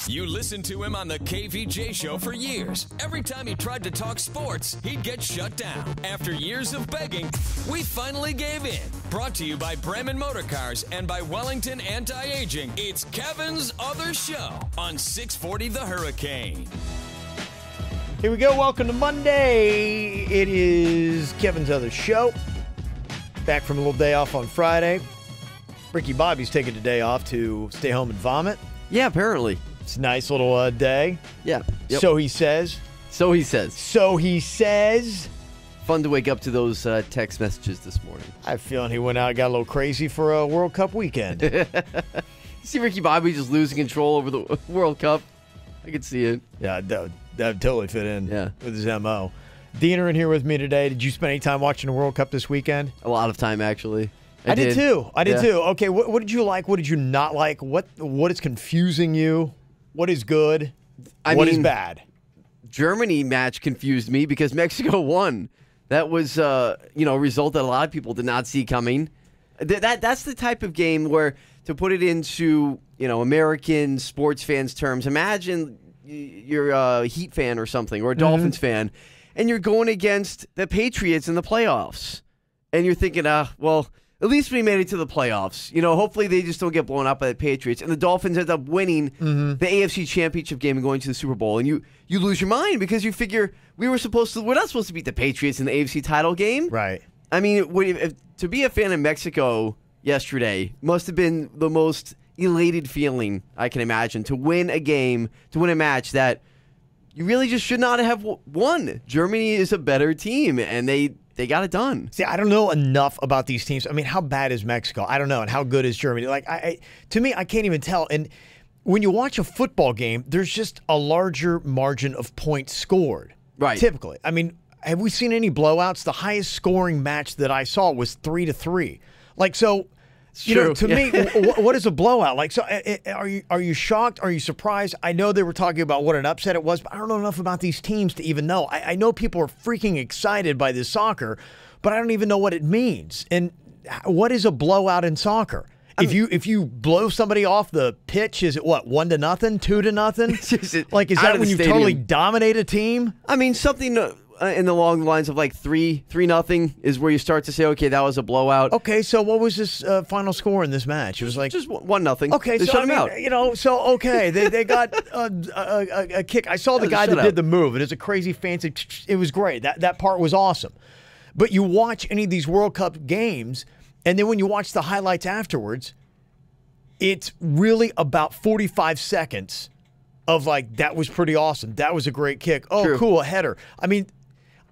You listened to him on the KVJ show for years. Every time he tried to talk sports, he'd get shut down. After years of begging, we finally gave in. Brought to you by Bremen Motor Cars and by Wellington Anti-Aging. It's Kevin's Other Show on 640 The Hurricane. Here we go. Welcome to Monday. It is Kevin's Other Show. Back from a little day off on Friday. Ricky Bobby's taking the day off to stay home and vomit. Yeah, apparently. It's a nice little day. Yeah. Yep. So he says. So he says. So he says. Fun to wake up to those text messages this morning. I have a feeling he went out and got a little crazy for a World Cup weekend. You see Ricky Bobby just losing control over the World Cup? I could see it. Yeah, that would totally fit in with his M.O. Diener in here with me today. Did you spend any time watching the World Cup this weekend? A lot of time, actually. I did too. I did too. Okay, what did you like? What did you not like? What is confusing you? What is good? What is bad? Germany match confused me because Mexico won. That was a result that a lot of people did not see coming. That's the type of game where, to put it into American sports fans' terms, imagine you're a Heat fan or something, or a Dolphins fan, and you're going against the Patriots in the playoffs, and you're thinking, well, at least we made it to the playoffs. Hopefully they just don't get blown out by the Patriots. And the Dolphins end up winning the AFC Championship game and going to the Super Bowl. And you lose your mind because you figure we're not supposed to beat the Patriots in the AFC title game. Right. I mean, to be a fan of Mexico yesterday must have been the most elated feeling I can imagine, to win a game, to win a match that you really just should not have won. Germany is a better team, and they got it done. See, I don't know enough about these teams. I mean, how bad is Mexico? I don't know. And how good is Germany? Like, to me, I can't even tell. And when you watch a football game, there's just a larger margin of points scored. Right. Typically. I mean, have we seen any blowouts? The highest scoring match that I saw was 3-3. Like, so, to me, what is a blowout? Like, so are you shocked? Are you surprised? I know they were talking about what an upset it was, but I don't know enough about these teams to even know. I know people are freaking excited by this soccer, but I don't even know what it means. And what is a blowout in soccer? If you blow somebody off the pitch, is it what, 1-0, 2-0? Like, is that when you totally dominate a team? I mean, something in the long lines of like 3-0 is where you start to say, okay, that was a blowout. Okay, so what was this final score in this match? It was like just 1-0. Okay, they so shut him out. Okay, they got a kick. I saw the guy that did the move. It is a crazy fancy. It was great. That part was awesome. But you watch any of these World Cup games, and then when you watch the highlights afterwards, it's really about 45 seconds of like, that was pretty awesome. That was a great kick. Oh, True. Cool, a header. I mean,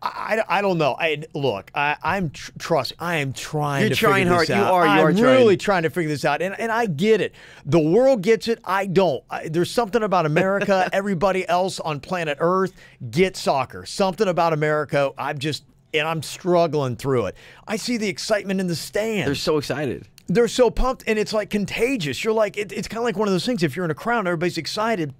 I don't know. Look, I'm trying You're to figure this trying hard. out. I'm really trying to figure this out, and I get it. The world gets it. I don't. There's something about America. Everybody else on planet Earth gets soccer. Something about America. I'm struggling through it. I see the excitement in the stands. They're so excited. They're so pumped, and it's like contagious. You're like, it's kind of like one of those things. If you're in a crowd, everybody's excited.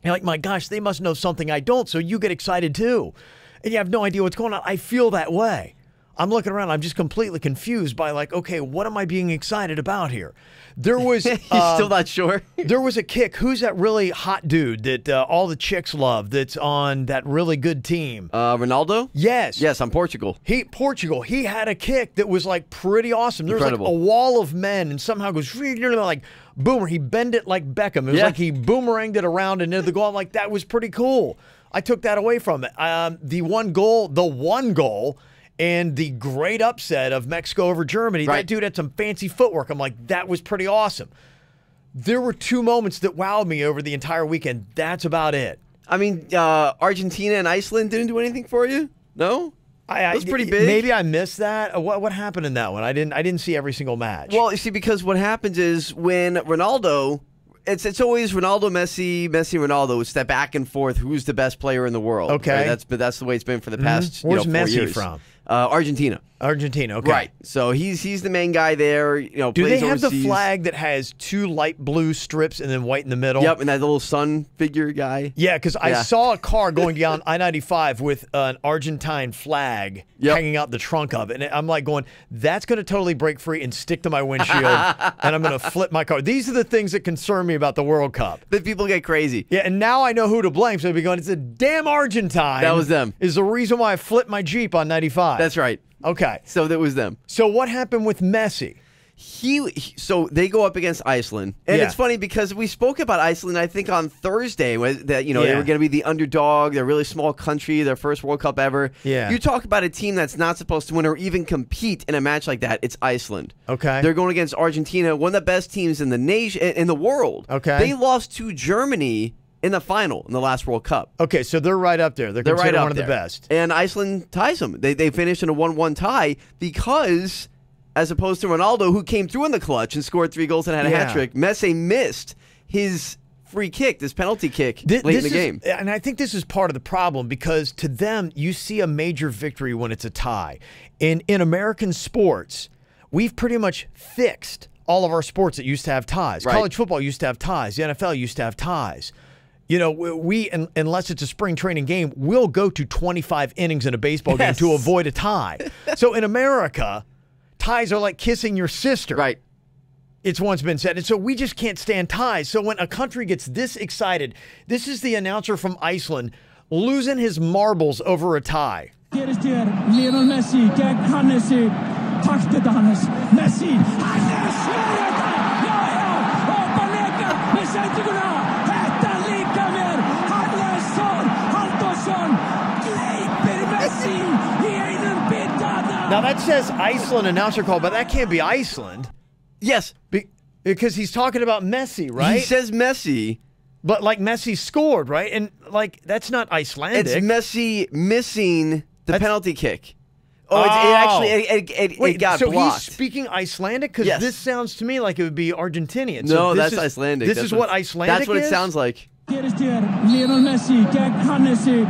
You're like, my gosh, they must know something I don't, so you get excited too. And you have no idea what's going on. I feel that way. I'm looking around. I'm just completely confused by like, okay, what am I being excited about here? There was You're still not sure? There was a kick. Who's that really hot dude that all the chicks love that's on that really good team? Ronaldo? Yes. Yes, on Portugal. Portugal. He had a kick that was like pretty awesome. There was like Incredible. a wall of men and somehow goes like boomer. He bend it like Beckham. It was like he boomeranged it around and into the goal. I'm like, that was pretty cool. I took that away from it. The one goal, and the great upset of Mexico over Germany. Right. That dude had some fancy footwork. I'm like, that was pretty awesome. There were two moments that wowed me over the entire weekend. That's about it. I mean, Argentina and Iceland didn't do anything for you? No? It was pretty big. Maybe I missed that. What happened in that one? I didn't see every single match. Well, you see, because what happens is when Ronaldo, it's always Ronaldo, Messi, Ronaldo. It's that back and forth. Who's the best player in the world? Okay, right? That's the way it's been for the past Where's 4 Messi years. from? Argentina. Argentina, okay. Right. So he's the main guy there. Do plays they have overseas. the flag that has 2 light blue strips and then white in the middle? Yep, and that little sun figure guy. Yeah, because I saw a car going down I-95 with an Argentine flag hanging out the trunk of it. And I'm like going, that's going to totally break free and stick to my windshield, and I'm going to flip my car. These are the things that concern me about the World Cup. That people get crazy. Yeah, and now I know who to blame. So I'll be going, it's a damn Argentine. That was them. Is the reason why I flipped my Jeep on 95. That's right. Okay. So that was them. So what happened with Messi? So they go up against Iceland, and it's funny because we spoke about Iceland, I think, on Thursday, that they were going to be the underdog. They're a really small country, their first World Cup ever. Yeah. You talk about a team that's not supposed to win or even compete in a match like that. It's Iceland. Okay. They're going against Argentina, one of the best teams in the nation, in the world. Okay. They lost to Germany in the final in the last World Cup. Okay, so they're right up there. They're considered right up one of the there. best. And Iceland ties them. They finished in a 1-1 tie because, as opposed to Ronaldo, who came through in the clutch and scored 3 goals and had a hat trick, Messi missed his free kick, this penalty kick, late in the game. And I think this is part of the problem because to them, you see a major victory when it's a tie. In American sports, we've pretty much fixed all of our sports that used to have ties. Right. College football used to have ties. The NFL used to have ties. You know, we unless it's a spring training game, we'll go to 25 innings in a baseball game to avoid a tie. So in America, ties are like kissing your sister. Right. It's once been said. And so we just can't stand ties. So when a country gets this excited, this is the announcer from Iceland losing his marbles over a tie. Gerist hér, Lionel Messi gegn Hannesi. Takk þetta Hannes. Messi, Hannes, já, og Banega með sendinguna. Þetta líka mér, Hannesson, Halldórsson, gleypir Messi í einum bita. Now that says Iceland announcer call, but that can't be Iceland. Yes. Because he's talking about Messi, right? He says Messi. But like Messi scored, right? And like that's not Icelandic. It's Messi missing the penalty kick. Oh, it got so blocked. He's speaking Icelandic? Because this sounds to me like it would be Argentinian. So no, that's Icelandic. This is what Icelandic is? That's what it sounds like. Gerist hér, Lionel Messi gegn Hannesi.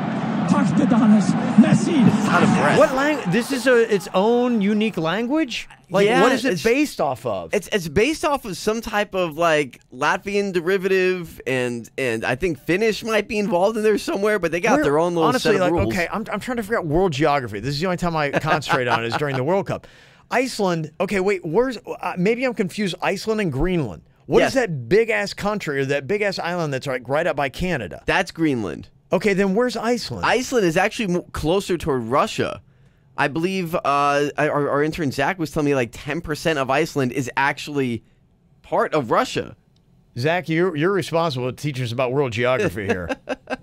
Takk þetta Hannes. Messi. It's out of breath. What language? This is its own unique language? Like, what is it based off of? It's based off of some type of like Latvian derivative, and I think Finnish might be involved in there somewhere, but they got their own little set of rules. Okay, I'm trying to figure out world geography. This is the only time I concentrate on it is during the World Cup. Iceland. Okay, wait. Where's? Maybe I'm confused. Iceland and Greenland. What is that big ass country or that big ass island that's like right up by Canada? That's Greenland. Okay, then where's Iceland? Iceland is actually closer toward Russia. I believe our intern Zach was telling me like 10% of Iceland is actually part of Russia. Zach, you're responsible to teach us about world geography here.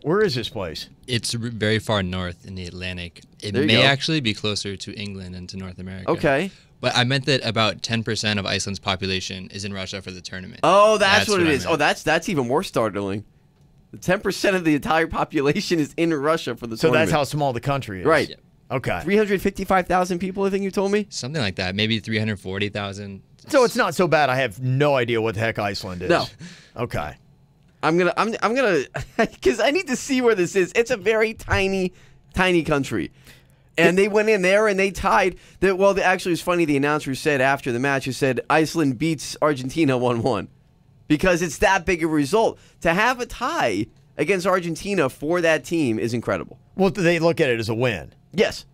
Where is this place? It's very far north in the Atlantic. It may actually be closer to England and to North America. Okay. But I meant that about 10% of Iceland's population is in Russia for the tournament. Oh, that's what it is. Oh, that's even more startling. 10% of the entire population is in Russia for the tournament. So that's how small the country is. Right. Yep. Okay. 355,000 people, I think you told me? Something like that. Maybe 340,000. So it's not so bad. I have no idea what the heck Iceland is. No. Okay. I'm gonna, because I need to see where this is. It's a very tiny country. And they went in there and they tied. Actually, it's funny. The announcer said after the match, he said Iceland beats Argentina 1-1. Because it's that big a result. To have a tie against Argentina for that team is incredible. Well, they look at it as a win. Yes.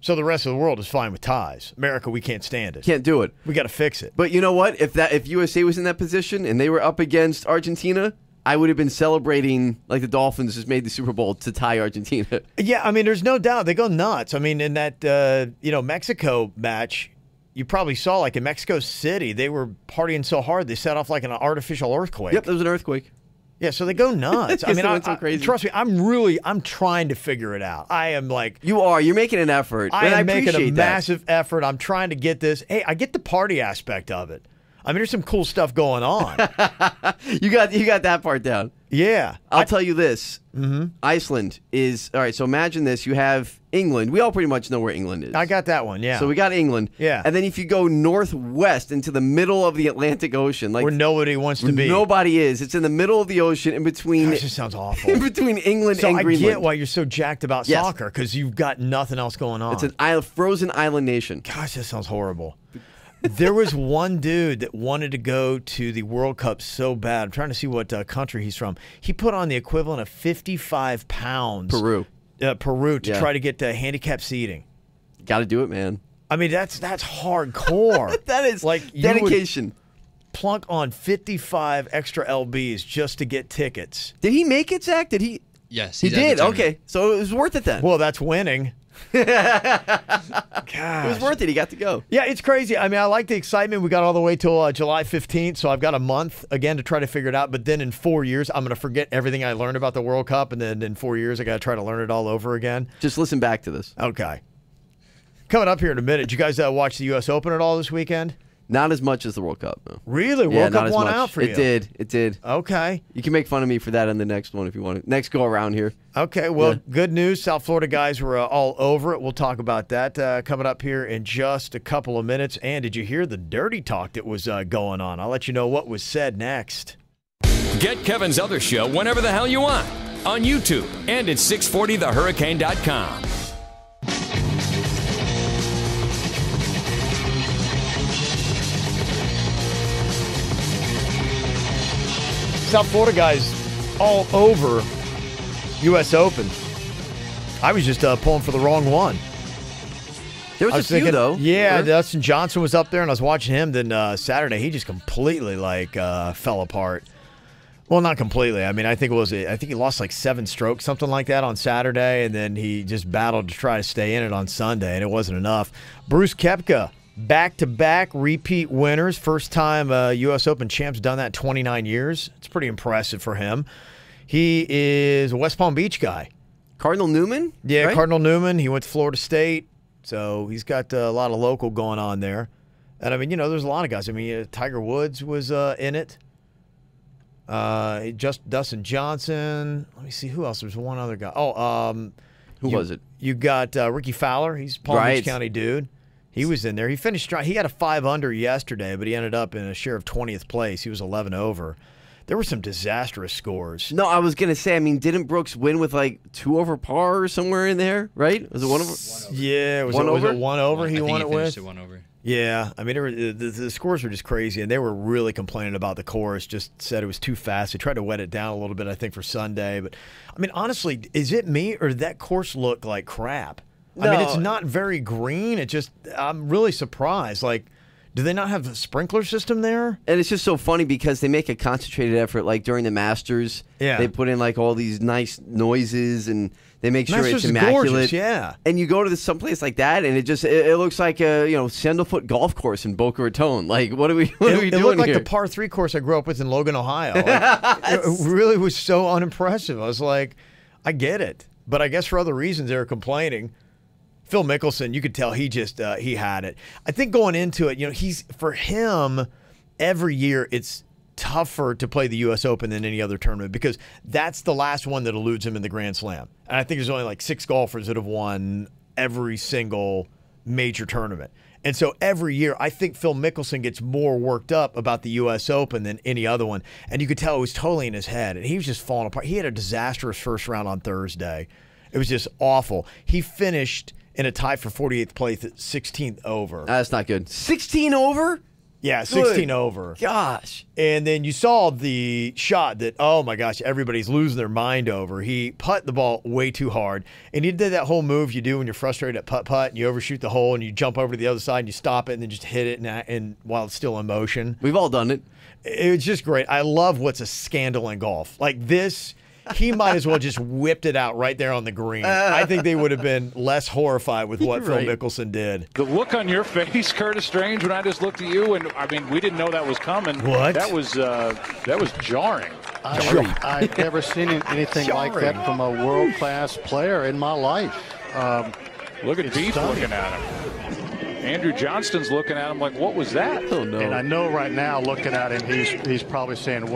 So the rest of the world is fine with ties. America, we can't stand it. Can't do it. We got to fix it. But you know what? If USA was in that position and they were up against Argentina, I would have been celebrating like the Dolphins just made the Super Bowl to tie Argentina. Yeah, I mean, there's no doubt. They go nuts. I mean, in that Mexico match, you probably saw, like in Mexico City, they were partying so hard they set off like an artificial earthquake. Yep, there was an earthquake. Yeah, so they go nuts. I mean, so crazy. Trust me, I'm trying to figure it out. I am like... You're making an effort. I am making a that. massive effort. I'm trying to get this. Hey, I get the party aspect of it. I mean, there's some cool stuff going on. You got that part down. Yeah. I'll tell you this. Iceland is, all right, so imagine this. You have England. We all pretty much know where England is. I got that one, yeah. So we got England. Yeah. And then if you go northwest into the middle of the Atlantic Ocean. Where nobody wants to be. Nobody is. It's in the middle of the ocean in between. Gosh, this sounds awful. In between England and Greenland. So I get why you're so jacked about soccer, because you've got nothing else going on. It's an frozen island nation. Gosh, that sounds horrible. There was one dude that wanted to go to the World Cup so bad. I'm trying to see what country he's from. He put on the equivalent of 55 pounds. Peru to try to get to handicap seating. Got to do it, man. I mean, that's hardcore. That is like dedication. Plunk on 55 extra LBs just to get tickets. Did he make it, Zach? Did he? Yes, he did. Okay, so it was worth it then. Well, that's winning. It was worth it. He got to go. Yeah, it's crazy. I mean, I like the excitement. We got all the way till July 15th, so I've got a month again to try to figure it out. But then in 4 years, I'm going to forget everything I learned about the World Cup, and then in 4 years, I got to try to learn it all over again. Just listen back to this. Okay. Coming up here in a minute. Did you guys watch the U.S. Open at all this weekend? Not as much as the World Cup, no. Really? World Cup won out for you? It did. Okay. You can make fun of me for that in the next one if you want to. Next go around here. Okay, well, good news. South Florida guys were all over it. We'll talk about that coming up here in just a couple of minutes. And did you hear the dirty talk that was going on? I'll let you know what was said next. Get Kevin's other show whenever the hell you want on YouTube and at 640thehurricane.com. South Florida guys all over U.S. Open. I was just pulling for the wrong one. There was a few, though. Yeah, Dustin Johnson was up there, and I was watching him. Then Saturday, he just completely fell apart. Well, not completely. I mean, I think he lost like 7 strokes, something like that, on Saturday, and then he just battled to try to stay in it on Sunday, and it wasn't enough. Bruce Koepka, back-to-back repeat winners. First time U.S. Open champ's done that in 29 years. It's pretty impressive for him. He is a West Palm Beach guy. Cardinal Newman? Yeah, right? Cardinal Newman. He went to Florida State, so he's got a lot of local going on there. And, I mean, there's a lot of guys. I mean, Tiger Woods was in it. Just Dustin Johnson. Let me see. Who else? There's one other guy. Who was it? You got Ricky Fowler. He's a Palm Beach County dude. He was in there. He finished strong. He had a 5-under yesterday, but he ended up in a share of 20th place. He was 11 over. There were some disastrous scores. No, I was going to say, I mean, didn't Brooks win with like 2 over par or somewhere in there, right? Was it 1 over? Yeah, was 1 over? Was it 1 over he won it with? At 1 over. Yeah, I mean, the scores were just crazy, and they were really complaining about the course, just said it was too fast. They tried to wet it down a little bit, I think, for Sunday. But, I mean, honestly, is it me, or did that course look like crap? No. I mean, it's not very green. I'm really surprised. Like, do they not have a sprinkler system there? And it's just so funny because they make a concentrated effort, like during the Masters. Yeah. They put in like all these nice noises and they make sure Masters it's immaculate. Is gorgeous, yeah. And you go to someplace like that, and it looks like a Sandalfoot golf course in Boca Raton. Like, what are we doing here? It looked like the par 3 course I grew up with in Logan, Ohio. Like, it really was so unimpressive. I was like, I get it, but I guess for other reasons they were complaining. Phil Mickelson, you could tell he had it. I think going into it, for him, every year it's tougher to play the U.S. Open than any other tournament because that's the last one that eludes him in the Grand Slam. And I think there's only like 6 golfers that have won every single major tournament. And so every year, I think Phil Mickelson gets more worked up about the U.S. Open than any other one. And you could tell it was totally in his head. And he was just falling apart. He had a disastrous first round on Thursday. It was just awful. He finished in a tie for 48th place at 16th over. That's not good. 16 over? Yeah, 16 over. Gosh. And then you saw the shot that, oh my gosh, everybody's losing their mind over. He putted the ball way too hard. And he did that whole move you do when you're frustrated at putt-putt and you overshoot the hole and you jump over to the other side and you stop it and then just hit it and while it's still in motion. We've all done it. It's just great. I love what's a scandal in golf. Like this, he might as well just whipped it out right there on the green. I think they would have been less horrified with what Phil Mickelson did. The look on your face, Curtis Strange, when I just looked at you, and I mean, we didn't know that was coming. What? That was jarring. I've never seen anything like that from a world-class player in my life. Look at Beef looking at him. Andrew Johnston's looking at him like, what was that? Oh, no. And I know right now, looking at him, he's probably saying,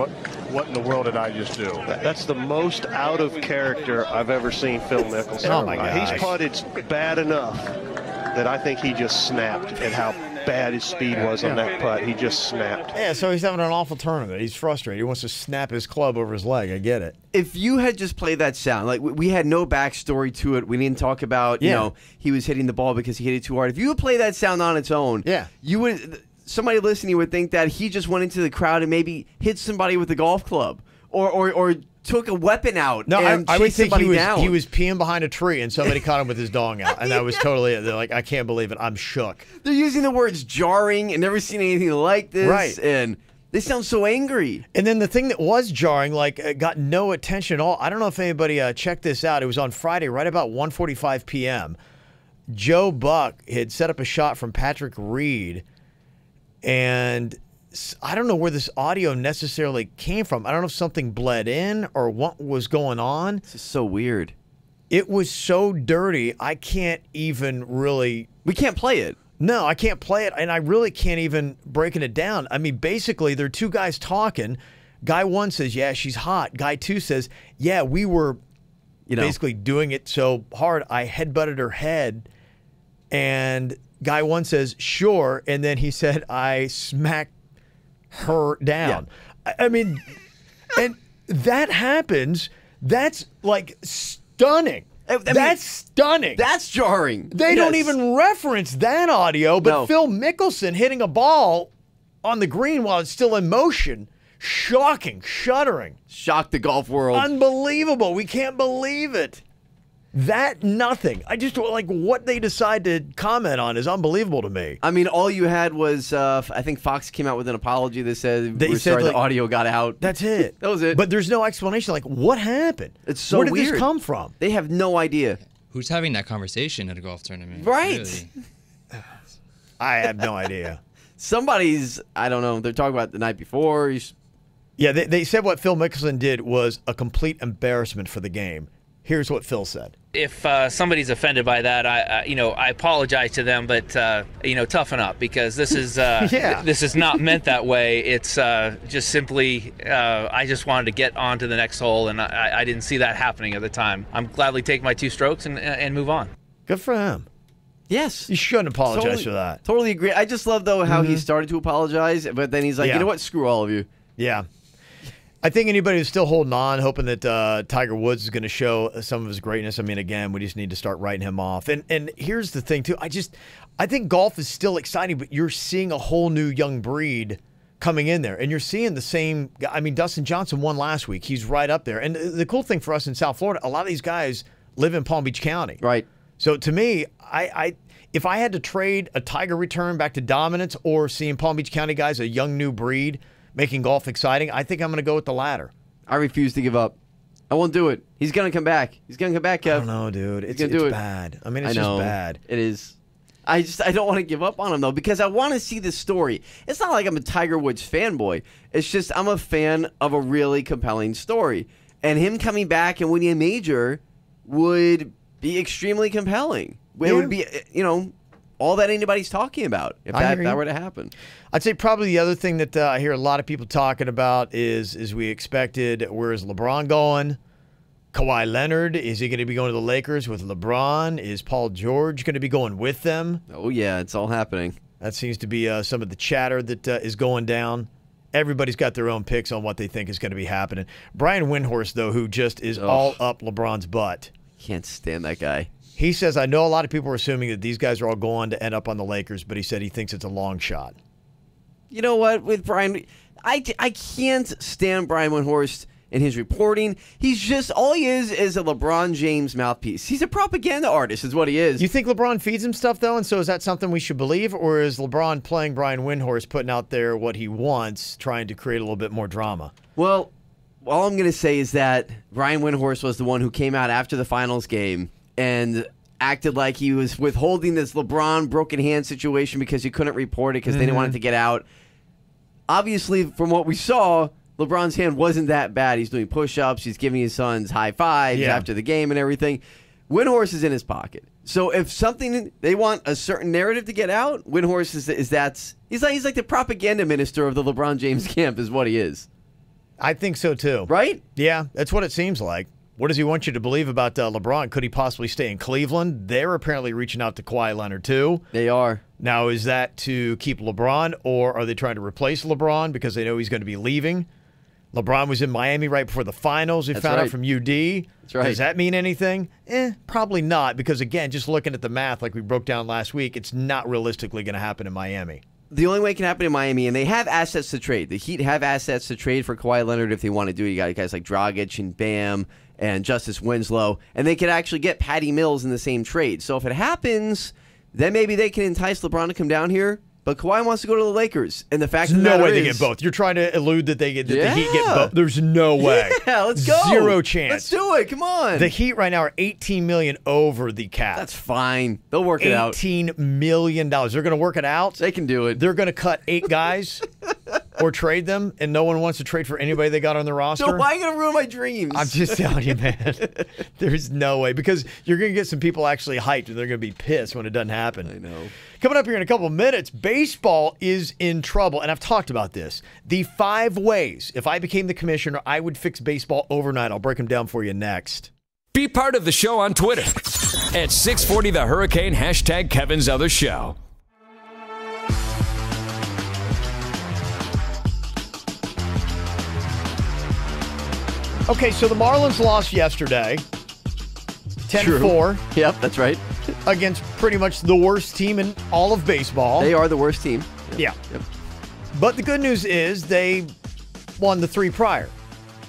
what in the world did I just do? That's the most out of character I've ever seen Phil Mickelson. Oh, my gosh. He's putted bad enough that I think he just snapped at how bad his speed was on that putt. He just snapped. Yeah, so he's having an awful tournament. He's frustrated. He wants to snap his club over his leg. I get it. If you had just played that sound, like we had no backstory to it, we didn't talk about, you know, he was hitting the ball because he hit it too hard. If you would play that sound on its own, you would. Somebody listening would think that he just went into the crowd and maybe hit somebody with a golf club or took a weapon out and I would chased think somebody down. He was peeing behind a tree and somebody caught him with his dong out. And that was totally it. They're like, I can't believe it. I'm shook. They're using the words jarring and never seen anything like this. Right. And they sound so angry. And then the thing that was jarring, got no attention at all. I don't know if anybody checked this out. It was on Friday, right about 1:45 p.m. Joe Buck had set up a shot from Patrick Reed. And I don't know where this audio necessarily came from. I don't know if something bled in or what was going on. This is so weird. It was so dirty, I can't even really... We can't play it. No, I can't play it, and I really can't even breaking it down. I mean, basically, there are two guys talking. Guy one says, yeah, she's hot. Guy two says, yeah, we were basically doing it so hard, I headbutted her head. And guy one says, sure. And then he said, I smacked her down. Yeah. I mean, and that happens. That's like stunning. That's stunning. That's jarring. They don't even reference that audio, but Phil Mickelson hitting a ball on the green while it's still in motion. Shocking, shuddering. Shocked the golf world. Unbelievable. We can't believe it. That nothing. I just like what they decide to comment on is unbelievable to me. I mean, all you had was I think Fox came out with an apology that said we're sorry the audio got out. That's it. That was it. But there's no explanation. Like, what happened? It's so weird. Where did weird. this come from? They have no idea. Who's having that conversation at a golf tournament? Right. Really? I have no idea. Somebody's, I don't know, they're talking about the night before. Yeah, they said what Phil Mickelson did was a complete embarrassment for the game. Here's what Phil said. If somebody's offended by that, I apologize to them, but toughen up because this is this is not meant that way. It's just simply I just wanted to get on to the next hole, and I didn't see that happening at the time. I'm gladly take my 2 strokes and move on. Good for him. Yes. You shouldn't apologize for that. Totally agree. I just love, though, how he started to apologize, but then he's like, you know what, screw all of you. Yeah. I think anybody who's still holding on, hoping that Tiger Woods is going to show some of his greatness. I mean, again, we just need to start writing him off. And here's the thing, too. I think golf is still exciting, but you're seeing a whole new young breed coming in there. And you're seeing the same – I mean, Dustin Johnson won last week. He's right up there. And the cool thing for us in South Florida, a lot of these guys live in Palm Beach County. Right. So, to me, if I had to trade a Tiger return back to dominance or seeing Palm Beach County guys, a young new breed – making golf exciting, I think I'm going to go with the latter. I refuse to give up. I won't do it. He's going to come back. He's going to come back, Kev. I don't know, dude. It's bad. I mean, it's just bad. It is. I don't want to give up on him, though, because I want to see this story. It's not like I'm a Tiger Woods fanboy. It's just I'm a fan of a really compelling story. And him coming back and winning a major would be extremely compelling. It would be, all that anybody's talking about if that were to happen. I'd say probably the other thing that I hear a lot of people talking about is, as we expected, where is LeBron going? Kawhi Leonard, is he going to be going to the Lakers with LeBron? Is Paul George going to be going with them? Oh, yeah, it's all happening. That seems to be some of the chatter that is going down. Everybody's got their own picks on what they think is going to be happening. Brian Windhorst, though, who just is all up LeBron's butt. Can't stand that guy. He says, I know a lot of people are assuming that these guys are all going to end up on the Lakers, but he said he thinks it's a long shot. You know what? With Brian, I can't stand Brian Windhorst in his reporting. He's just, all he is a LeBron James mouthpiece. He's a propaganda artist is what he is. You think LeBron feeds him stuff, though? And so is that something we should believe? Or is LeBron playing Brian Windhorst, putting out there what he wants, trying to create a little bit more drama? Well, all I'm going to say is that Brian Windhorst was the one who came out after the finals game and acted like he was withholding this LeBron broken hand situation because he couldn't report it because they didn't want it to get out. Obviously, from what we saw, LeBron's hand wasn't that bad. He's doing push-ups. He's giving his sons high fives after the game and everything. Windhorst is in his pocket. So if something, they want a certain narrative to get out, Windhorst he's like the propaganda minister of the LeBron James camp is what he is. I think so, too. Right? Yeah, that's what it seems like. What does he want you to believe about LeBron? Could he possibly stay in Cleveland? They're apparently reaching out to Kawhi Leonard, too. They are. Now, is that to keep LeBron, or are they trying to replace LeBron because they know he's going to be leaving? LeBron was in Miami right before the finals. We found out from UD. That's right. Does that mean anything? Probably not, because, again, just looking at the math like we broke down last week, it's not realistically going to happen in Miami. The only way it can happen in Miami, and they have assets to trade. The Heat have assets to trade for Kawhi Leonard if they want to do it. You got guys like Dragic and Bam and Justice Winslow, and they could actually get Patty Mills in the same trade. So if it happens, then maybe they can entice LeBron to come down here. But Kawhi wants to go to the Lakers, and the fact of the matter no way is, they get both. You're trying to allude that the Heat get both. There's no way. Yeah, let's go. Zero chance. Let's do it. Come on. The Heat right now are $18 million over the cap. That's fine. They'll work it out. $18 million. They're going to work it out. They can do it. They're going to cut 8 guys or trade them, and no one wants to trade for anybody they got on their roster. So why are you going to ruin my dreams? I'm just telling you, man. There's no way, because you're going to get some people actually hyped, and they're going to be pissed when it doesn't happen. I know. Coming up here in a couple of minutes, baseball is in trouble, and I've talked about this. The 5 ways, if I became the commissioner, I would fix baseball overnight. I'll break them down for you next. Be part of the show on Twitter at 640 The Hurricane, hashtag Kevin's Other Show. Okay, so the Marlins lost yesterday, 10-4. Yep, that's right. Against pretty much the worst team in all of baseball. They are the worst team. Yeah. Yep. But the good news is they won the 3 prior.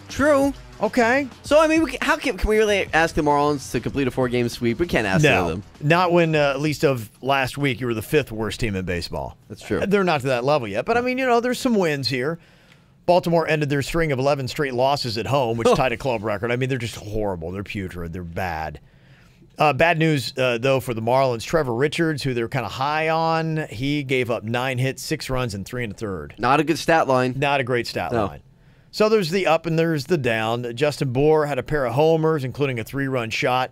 True. Okay. So, I mean, how can we really ask the Marlins to complete a 4-game sweep? We can't ask them. Not when, at least of last week, you were the 5th worst team in baseball. That's true. They're not to that level yet. But, I mean, there's some wins here. Baltimore ended their string of 11 straight losses at home, which tied a club record. I mean, they're just horrible. They're putrid. They're bad. Bad news, though, for the Marlins. Trevor Richards, who they're kind of high on, he gave up 9 hits, 6 runs, and 3 1/3. Not a good stat line. Not a great stat line. So there's the up and there's the down. Justin Bour had a pair of homers, including a 3-run shot.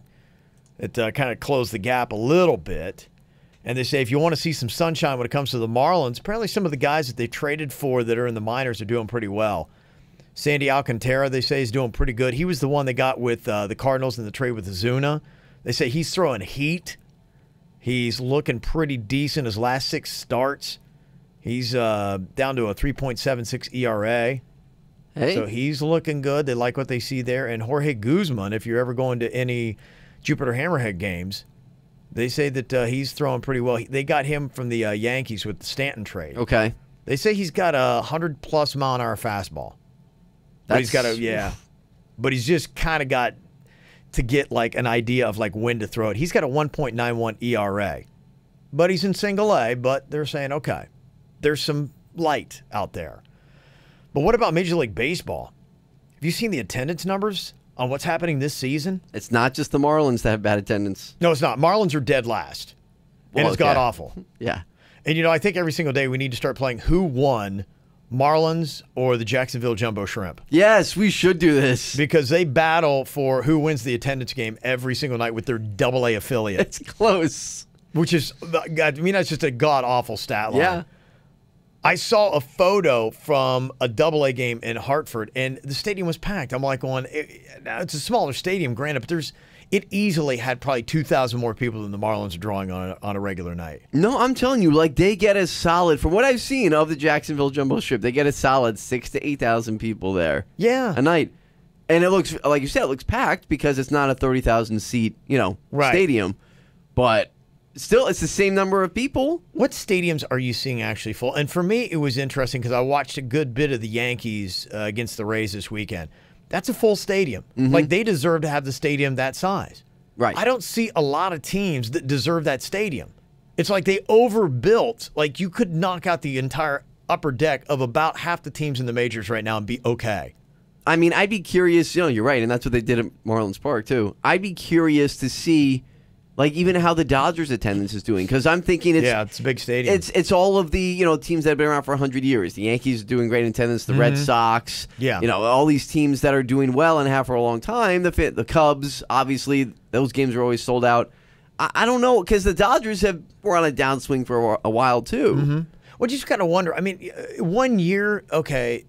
It kind of closed the gap a little bit. And they say if you want to see some sunshine when it comes to the Marlins, apparently some of the guys that they traded for that are in the minors are doing pretty well. Sandy Alcantara, they say, is doing pretty good. He was the one they got with the Cardinals in the trade with Ozuna. They say he's throwing heat. He's looking pretty decent. His last 6 starts, he's down to a 3.76 ERA. Hey. So he's looking good. They like what they see there. And Jorge Guzman, if you're ever going to any Jupiter Hammerhead games, they say that he's throwing pretty well. They got him from the Yankees with the Stanton trade. Okay. They say he's got a 100-plus mile-an-hour fastball. But he's got But he's just kind of got to get like an idea of like when to throw it. He's got a 1.91 ERA. But he's in single A, but they're saying, okay, there's some light out there. But what about Major League Baseball? Have you seen the attendance numbers on what's happening this season? It's not just the Marlins that have bad attendance. No, it's not. Marlins are dead last. And it's god-awful. Yeah. And, I think every single day we need to start playing who won, Marlins or the Jacksonville Jumbo Shrimp. Yes, we should do this. Because they battle for who wins the attendance game every single night with their AA affiliate. It's close. Which is, that's just a god-awful stat line. Yeah. I saw a photo from a AA game in Hartford, and the stadium was packed. I'm like going, it's a smaller stadium, granted, but it easily had probably 2,000 more people than the Marlins are drawing on a regular night. No, I'm telling you, they get a solid, from what I've seen of the Jacksonville Jumbo Shrimp, they get a solid 6,000 to 8,000 people there. Yeah. A night. And it looks, like you said, it looks packed because it's not a 30,000 seat, stadium. But still, it's the same number of people. What stadiums are you seeing actually full? And for me, it was interesting because I watched a good bit of the Yankees against the Rays this weekend. That's a full stadium. Mm-hmm. They deserve to have the stadium that size. Right. I don't see a lot of teams that deserve that stadium. It's like they overbuilt. Like you could knock out the entire upper deck of about half the teams in the majors right now and be okay. I mean, I'd be curious. You're right, and that's what they did at Marlins Park, too. I'd be curious to see even how the Dodgers attendance is doing, because I'm thinking it's a big stadium. It's all of the teams that have been around for 100 years. The Yankees are doing great attendance. The Red Sox, all these teams that are doing well and have for a long time. The Cubs, obviously, those games are always sold out. I don't know, because the Dodgers were on a downswing for a while too. Mm-hmm. Well, you just kind of wonder. I mean, one year, okay,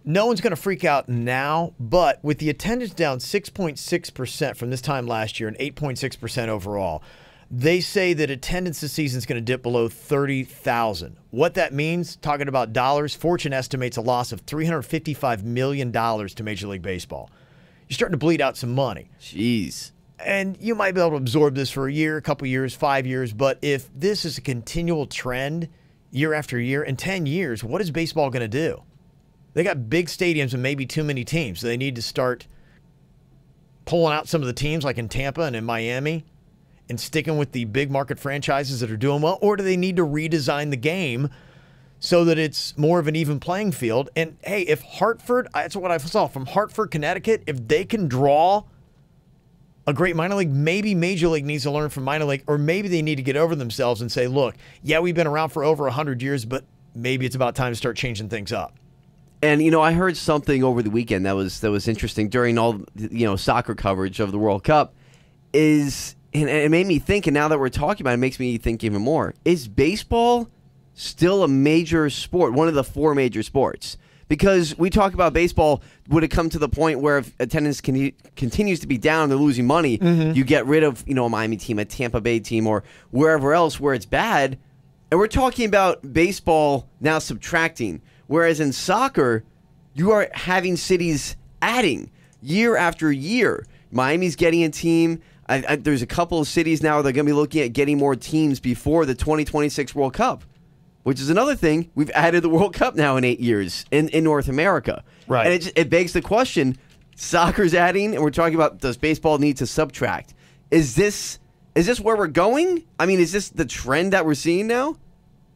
no one's going to freak out now, but with the attendance down 6.6% from this time last year and 8.6% overall, they say that attendance this season is going to dip below 30,000. What that means, talking about dollars, Fortune estimates a loss of $355 million to Major League Baseball. You're starting to bleed out some money. Jeez. And you might be able to absorb this for a year, a couple years, 5 years, but if this is a continual trend year after year, in 10 years, what is baseball going to do? They got big stadiums and maybe too many teams, so they need to start pulling out some of the teams like in Tampa and in Miami and sticking with the big market franchises that are doing well, or do they need to redesign the game so that it's more of an even playing field? And, hey, if Hartford, that's what I saw from Hartford, Connecticut, if they can draw a great minor league, maybe Major League needs to learn from minor league, or maybe they need to get over themselves and say, look, yeah, we've been around for over 100 years, but maybe it's about time to start changing things up. And, I heard something over the weekend that was interesting during all, soccer coverage of the World Cup and it made me think, and now that we're talking about it, it makes me think even more. Is baseball still a major sport, one of the 4 major sports? Because we talk about baseball, would it come to the point where if attendance continues to be down and they're losing money, you get rid of, a Miami team, a Tampa Bay team, or wherever else where it's bad? And we're talking about baseball now subtracting, whereas in soccer, you are having cities adding year after year. Miami's getting a team. There's a couple of cities now that are going to be looking at getting more teams before the 2026 World Cup, which is another thing. We've added the World Cup now in 8 years in North America. Right. And it begs the question, soccer's adding, and we're talking about, does baseball need to subtract? Is this where we're going? I mean, is this the trend that we're seeing now?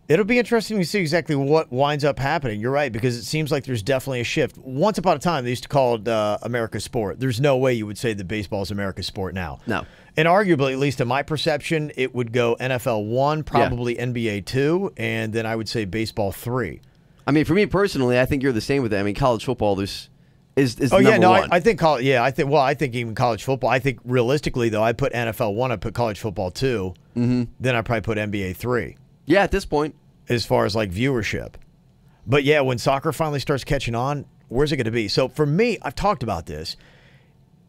It'll be interesting to see exactly what winds up happening. You're right, because it seems like there's definitely a shift. Once upon a time, they used to call it America's sport. There's no way you would say that baseball is America's sport now. No. And arguably, at least in my perception, it would go NFL 1, probably NBA 2, and then I would say baseball 3. I mean, for me personally, I think you're the same with that. I mean, college football is number one. I think even college football. I think realistically, though, I put NFL 1, I put college football 2, then I probably put NBA 3. Yeah, at this point. As far as like viewership. But yeah, when soccer finally starts catching on, where's it going to be? So for me, I've talked about this.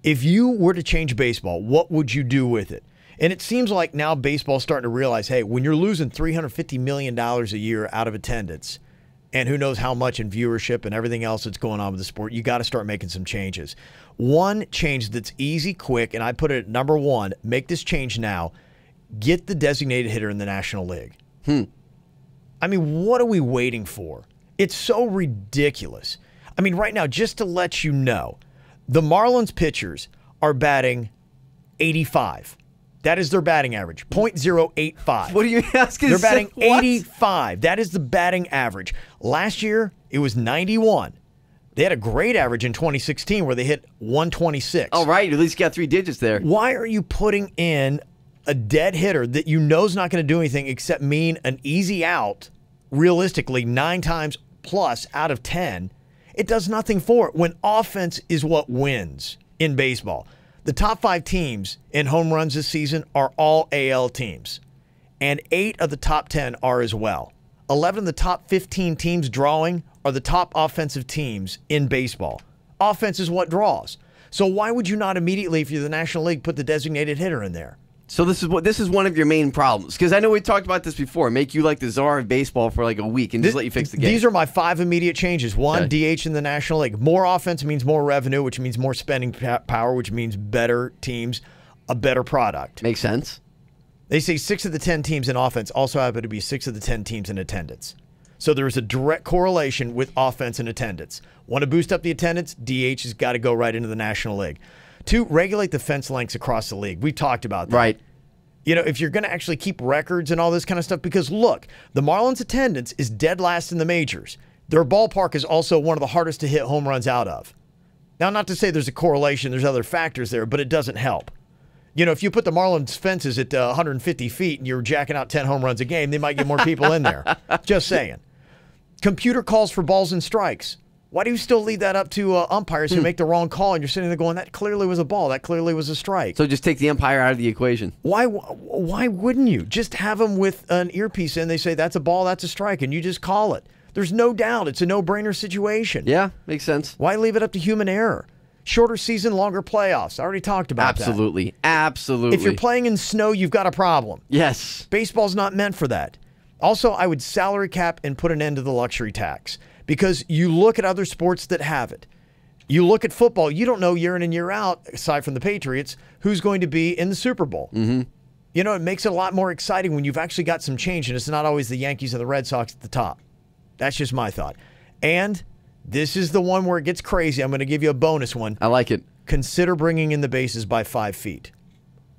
If you were to change baseball, what would you do with it? And it seems like now baseball's starting to realize, hey, when you're losing $350 million a year out of attendance, and who knows how much in viewership and everything else that's going on with the sport, you got to start making some changes. One change that's easy, quick, and I put it at number 1, make this change now. Get the designated hitter in the National League. I mean, what are we waiting for? It's so ridiculous. I mean, right now, just to let you know, the Marlins pitchers are batting 85. That is their batting average, .085. What are you asking? They're batting 85. That is the batting average. Last year, it was 91. They had a great average in 2016 where they hit 126. All right, at least you got 3 digits there. Why are you putting in a dead hitter that you know is not going to do anything except mean an easy out, realistically, 9 times plus out of 10? It does nothing for it when offense is what wins in baseball. The top 5 teams in home runs this season are all AL teams, and 8 of the top 10 are as well. 11 of the top 15 teams drawing are the top offensive teams in baseball. Offense is what draws. So why would you not immediately, if you're the National League, put the designated hitter in there? So this is one of your main problems, because I know we talked about this before. Make you like the czar of baseball for like a week and just let you fix the game. These are my 5 immediate changes. 1, DH in the National League. More offense means more revenue, which means more spending power, which means better teams, a better product. Makes sense. They say 6 of the 10 teams in offense also happen to be 6 of the 10 teams in attendance. So there is a direct correlation with offense and attendance. Want to boost up the attendance? DH has got to go right into the National League. 2, regulate the fence lengths across the league. We talked about that. Right. You know, if you're going to actually keep records and all this kind of stuff, because look, the Marlins' attendance is dead last in the majors. Their ballpark is also one of the hardest to hit home runs out of. Now, not to say there's a correlation, there's other factors there, but it doesn't help. You know, if you put the Marlins fences at 150 feet and you're jacking out 10 home runs a game, they might get more people in there. Just saying. Computer calls for balls and strikes. Why do you still leave that up to umpires who make the wrong call, and you're sitting there going, that clearly was a ball, that clearly was a strike? So just take the umpire out of the equation. Why wouldn't you? Just have them with an earpiece in, they say, that's a ball, that's a strike, and you just call it. There's no doubt it's a no-brainer situation. Yeah, makes sense. Why leave it up to human error? Shorter season, longer playoffs. I already talked about that. Absolutely. If you're playing in snow, you've got a problem. Yes. Baseball's not meant for that. Also, I would salary cap and put an end to the luxury tax because you look at other sports that have it. You look at football, you don't know year in and year out, aside from the Patriots, who's going to be in the Super Bowl. Mm-hmm. You know, it makes it a lot more exciting when you've actually got some change and it's not always the Yankees and the Red Sox at the top. That's just my thought. And this is the one where it gets crazy. I'm going to give you a bonus one. I like it. Consider bringing in the bases by 5 feet.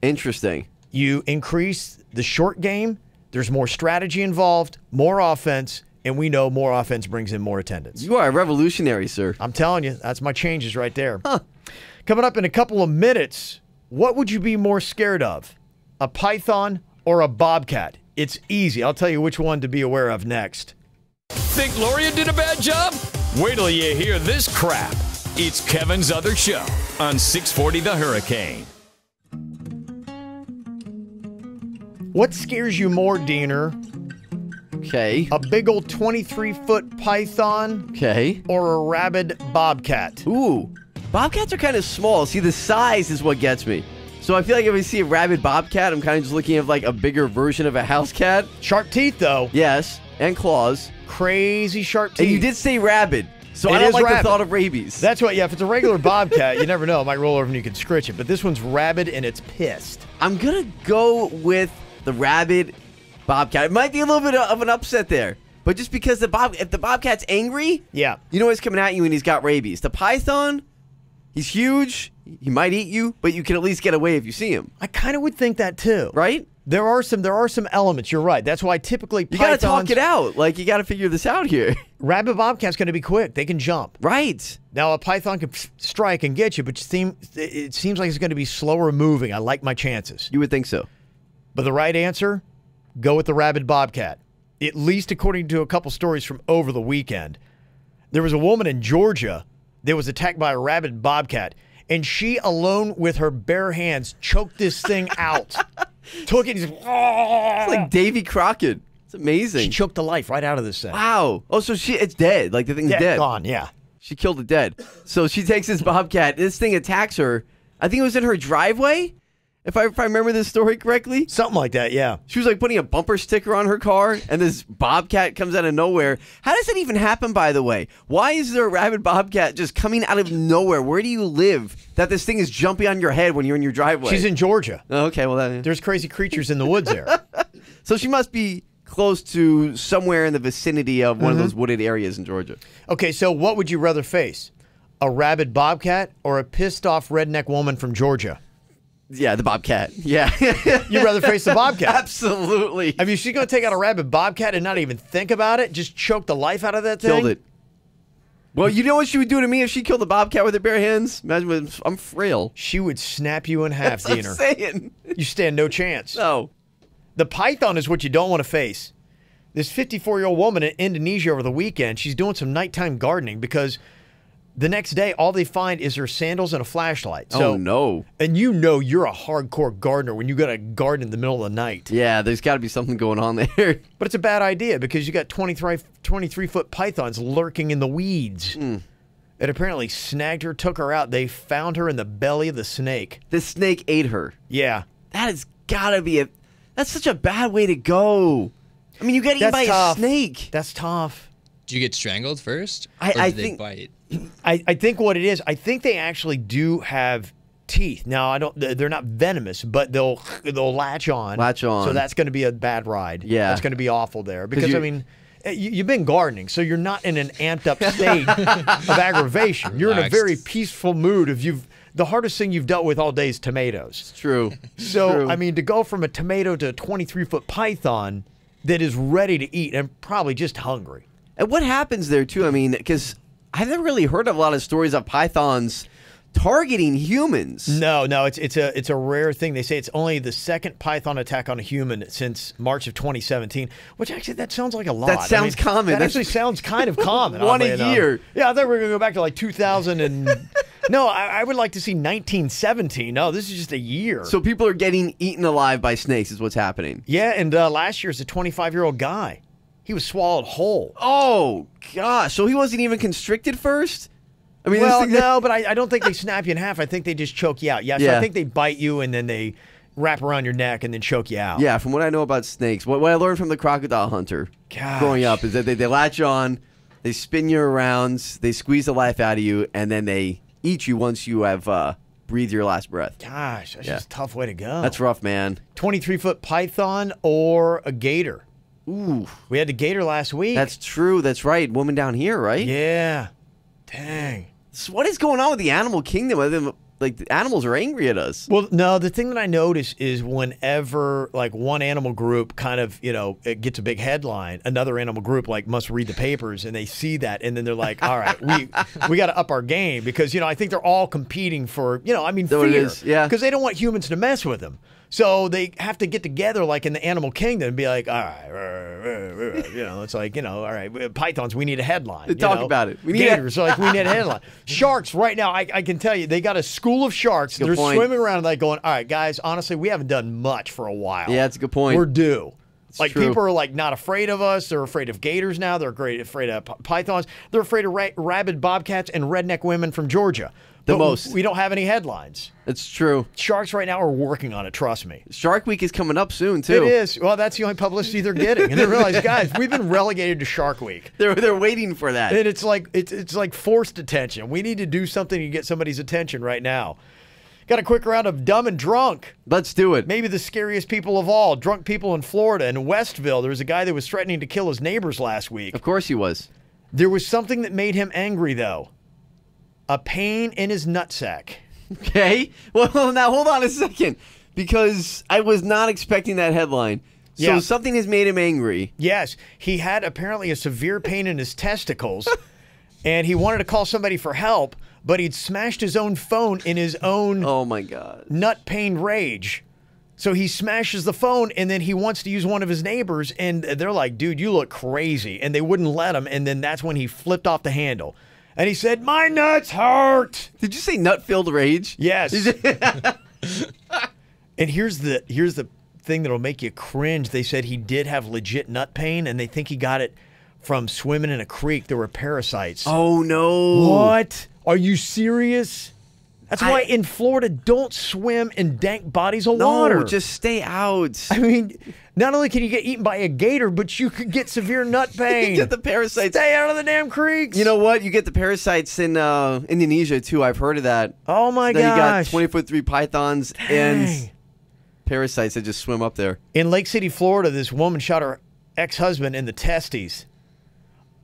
Interesting. You increase the short game. There's more strategy involved, more offense, and we know more offense brings in more attendance. You are a revolutionary, sir. I'm telling you, that's my changes right there. Huh. Coming up in a couple of minutes, what would you be more scared of? A python or a bobcat? It's easy. I'll tell you which one to be aware of next. Think Loria did a bad job? Wait till you hear this crap. It's Kevin's Other Show on 640 The Hurricane. What scares you more, Diener? Okay. A big old 23-foot python? Okay. Or a rabid bobcat? Ooh. Bobcats are kind of small. See, the size is what gets me. So I feel like if I see a rabid bobcat, I'm kind of just looking at like a bigger version of a house cat. Sharp teeth, though. Yes. And claws. Crazy sharp teeth. And you did say rabid. So I don't like the thought of rabies. That's what, yeah, if it's a regular bobcat, you never know. It might roll over and you can scritch it. But this one's rabid and it's pissed. I'm going to go with the rabid bobcat. It might be a little bit of an upset there. But just because if the bobcat's angry, yeah, you know he's coming at you and he's got rabies. The python, he's huge. He might eat you, but you can at least get away if you see him. I kind of would think that too. Right? There are some elements. You're right. That's why typically you got to talk it out. Like, you got to figure this out here. Rabid bobcat's going to be quick. They can jump. Right. Now, a python can strike and get you, but it seems like it's going to be slower moving. I like my chances. You would think so. But the right answer, go with the rabid bobcat. At least according to a couple stories from over the weekend. There was a woman in Georgia that was attacked by a rabid bobcat, and she alone with her bare hands choked this thing out. Took it. It's like Davy Crockett. It's amazing. She choked the life right out of this thing. Wow. Oh, so it's dead. Like the thing's dead. Gone, yeah. She killed it dead. So she takes this bobcat. This thing attacks her. I think it was in her driveway, if I remember this story correctly. Something like that, yeah. She was like putting a bumper sticker on her car, and this bobcat comes out of nowhere. How does that even happen, by the way? Why is there a rabid bobcat just coming out of nowhere? Where do you live that this thing is jumping on your head when you're in your driveway? She's in Georgia. Okay, well, there's crazy creatures in the woods there. So she must be close to somewhere in the vicinity of one of those wooded areas in Georgia. Okay, so what would you rather face? A rabid bobcat or a pissed-off redneck woman from Georgia? Yeah, the bobcat. Yeah. You'd rather face the bobcat? Absolutely. I mean, she's going to take out a rabid bobcat and not even think about it? Just choke the life out of that thing? Killed it. Well, you know what she would do to me if she killed the bobcat with her bare hands? Imagine, I'm frail. She would snap you in half, Diener. That's what I'm saying. You stand no chance. No. The python is what you don't want to face. This 54-year-old woman in Indonesia over the weekend, she's doing some nighttime gardening because the next day, all they find is her sandals and a flashlight. So, oh, no. And you know you're a hardcore gardener when you got to garden in the middle of the night. Yeah, there's got to be something going on there. But it's a bad idea because you got 23-foot pythons lurking in the weeds. It apparently snagged her, took her out. They found her in the belly of the snake. The snake ate her. Yeah. That has got to be that's such a bad way to go. I mean, you got eaten by a snake. That's tough. Do you get strangled first? I think they bite? I think what it is, I think they actually do have teeth. Now, they're not venomous, but they'll latch on. So that's going to be a bad ride. Yeah. That's going to be awful there. Because, I mean, you've been gardening, so you're not in an amped up state of aggravation. You're in a very peaceful mood. The hardest thing you've dealt with all day is tomatoes. It's true. So, I mean, to go from a tomato to a 23-foot python that is ready to eat and probably just hungry. And what happens there, too? I mean, because I've never really heard of a lot of stories of pythons targeting humans. No, it's a rare thing. They say it's only the second python attack on a human since March of 2017, which actually that sounds like a lot. That sounds common. That actually sounds kind of common. One a year. Yeah, I thought we were going to go back to like 2000 and no, I would like to see 1917. No, this is just a year. So people are getting eaten alive by snakes is what's happening. Yeah, and last year is a 25-year-old guy. He was swallowed whole. Oh, gosh. So he wasn't even constricted first? I mean, well, no, but I don't think they snap you in half. I think they just choke you out. Yes, Yeah. I think they bite you and then they wrap around your neck and then choke you out. Yeah, from what I know about snakes, what I learned from the crocodile hunter growing up is that they latch on, they spin you around, they squeeze the life out of you, and then they eat you once you have breathed your last breath. Gosh, that's just a tough way to go. That's rough, man. 23-foot python or a gator? Ooh. We had the gator last week. That's true. That's right. Woman down here, right? Yeah. Dang. So what is going on with the animal kingdom? Like, the animals are angry at us. Well, no, the thing that I notice is whenever, like, one animal group kind of, it gets a big headline, another animal group, like, must read the papers, and they see that, and then they're like, all right, we got to up our game because, I think they're all competing for, fear. Yeah. Because they don't want humans to mess with them. So they have to get together, like, in the animal kingdom and be like, all right, it's like, all right, pythons, we need a headline. Talk about it. Gators, like, we need a headline. Sharks, right now, I can tell you, they got a school of sharks. They're swimming around like going, all right, guys, honestly, we haven't done much for a while. Yeah, that's a good point. We're due. It's true. People are like not afraid of us. They're afraid of gators now. They're afraid of pythons. They're afraid of rabid bobcats and redneck women from Georgia. Most. We don't have any headlines. It's true. Sharks right now are working on it, trust me. Shark Week is coming up soon, too. It is. Well, that's the only publicity they're getting. And they realize, guys, we've been relegated to Shark Week. They're waiting for that. And it's like forced attention. We need to do something to get somebody's attention right now. Got a quick round of dumb and drunk. Let's do it. Maybe the scariest people of all. Drunk people in Florida. In Westville, there was a guy that was threatening to kill his neighbors last week. Of course he was. There was something that made him angry, though. A pain in his nutsack. Okay. Well, now hold on a second. Because I was not expecting that headline. So something has made him angry. Yes. He had apparently a severe pain in his testicles. And he wanted to call somebody for help. But he'd smashed his own phone in his own oh my God nut pain rage. So he smashes the phone, and then he wants to use one of his neighbors, and they're like, dude, you look crazy. And they wouldn't let him, and then that's when he flipped off the handle. And he said, my nuts hurt. Did you say nut-filled rage? Yes. And here's the thing that'll make you cringe. They said he did have legit nut pain, and they think he got it from swimming in a creek. There were parasites. Oh, no. What? Are you serious? That's why in Florida, don't swim in dank bodies of water. No, just stay out. I mean, not only can you get eaten by a gator, but you could get severe nut pain. You get the parasites. Stay out of the damn creeks. You know what? You get the parasites in Indonesia, too. I've heard of that. Oh, my gosh. You got 20-foot-3 pythons and parasites that just swim up there. In Lake City, Florida, this woman shot her ex-husband in the testes.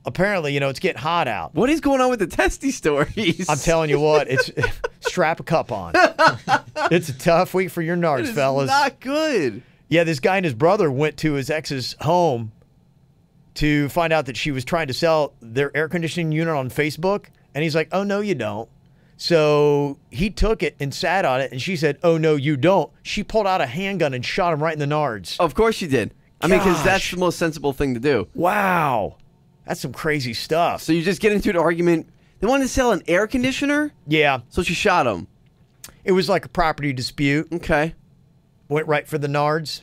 Apparently, it's getting hot out. What is going on with the testy stories? I'm telling you what, it's strap a cup on. It's a tough week for your nards, fellas. Not good. Yeah, this guy and his brother went to his ex's home to find out that she was trying to sell their air conditioning unit on Facebook. And he's like, oh, no, you don't. So he took it and sat on it. And she said, oh, no, you don't. She pulled out a handgun and shot him right in the nards. Of course she did. I mean, because that's the most sensible thing to do. Wow. That's some crazy stuff. So you just get into an argument. They wanted to sell an air conditioner? Yeah. So she shot him. It was like a property dispute. Okay. Went right for the nards.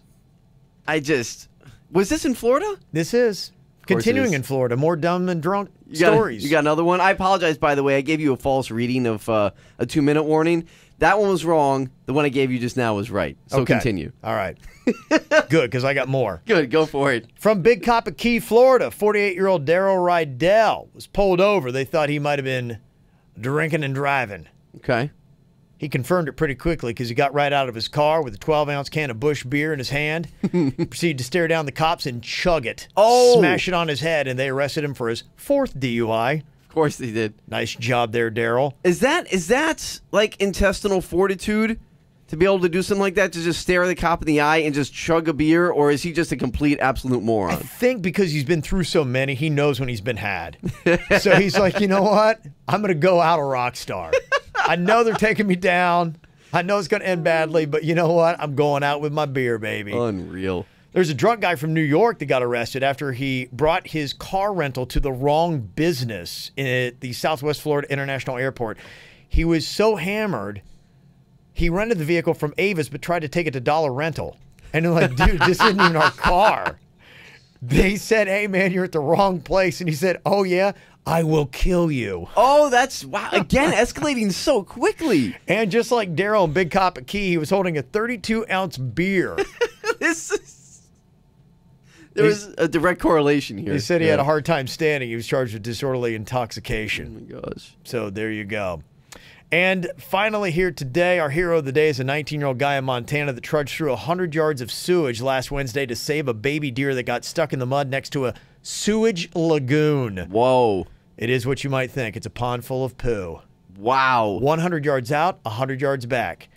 Was this in Florida? This is. Continuing in Florida. More dumb and drunk stories. You got another one? I apologize, by the way. I gave you a false reading of a 2-minute warning. That one was wrong. The one I gave you just now was right. So continue. All right. Good, because I got more. Good, go for it. From Big Copper Key, Florida, 48-year-old Daryl Rydell was pulled over. They thought he might have been drinking and driving. Okay. He confirmed it pretty quickly because he got right out of his car with a 12-ounce can of Busch beer in his hand. He proceeded to stare down the cops and chug it. Oh! Smash it on his head, and they arrested him for his 4th DUI. Of course they did. Nice job there, Daryl. Is that like intestinal fortitude to be able to do something like that, to just stare the cop in the eye and just chug a beer, or is he just a complete absolute moron? I think because he's been through so many, he knows when he's been had. So he's like, you know what? I'm going to go out a rock star. I know they're taking me down. I know it's going to end badly, but you know what? I'm going out with my beer, baby. Unreal. There's a drunk guy from New York that got arrested after he brought his car rental to the wrong business at the Southwest Florida International Airport. He was so hammered, he rented the vehicle from Avis but tried to take it to Dollar Rental. And they're like, dude, this isn't even our car. They said, hey, man, you're at the wrong place. And he said, oh, yeah, I will kill you. Oh, that's, wow, again, escalating so quickly. And just like Daryl and Big Cop at Key, he was holding a 32-ounce beer. There was a direct correlation here. He said he had a hard time standing. He was charged with disorderly intoxication. Oh, my gosh. So there you go. And finally here today, our hero of the day is a 19-year-old guy in Montana that trudged through 100 yards of sewage last Wednesday to save a baby deer that got stuck in the mud next to a sewage lagoon. Whoa. It is what you might think. It's a pond full of poo. Wow. 100 yards out, 100 yards back.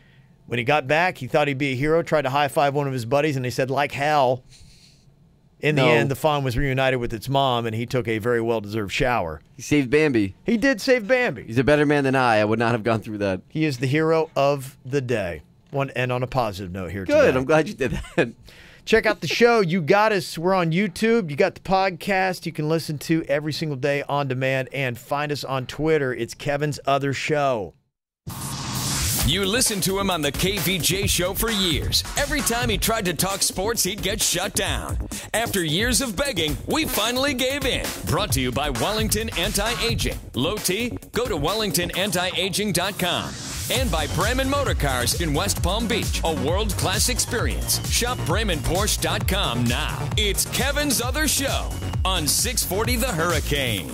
When he got back, he thought he'd be a hero, tried to high-five one of his buddies, and they said, like hell. In the end, the fawn was reunited with its mom, and he took a very well-deserved shower. He saved Bambi. He did save Bambi. He's a better man than I. I would not have gone through that. He is the hero of the day. Want to end on a positive note here today. Good. I'm glad you did that. Check out the show. You got us. We're on YouTube. You got the podcast you can listen to every single day on demand. And find us on Twitter. It's Kevin's Other Show. You listened to him on the KVJ show for years. Every time he tried to talk sports, he'd get shut down. After years of begging, we finally gave in. Brought to you by Wellington Anti-Aging. Low T? Go to WellingtonAntiAging.com. And by Bremen Motor Cars in West Palm Beach. A world-class experience. Shop BremenPorsche.com now. It's Kevin's Other Show on 640 The Hurricane.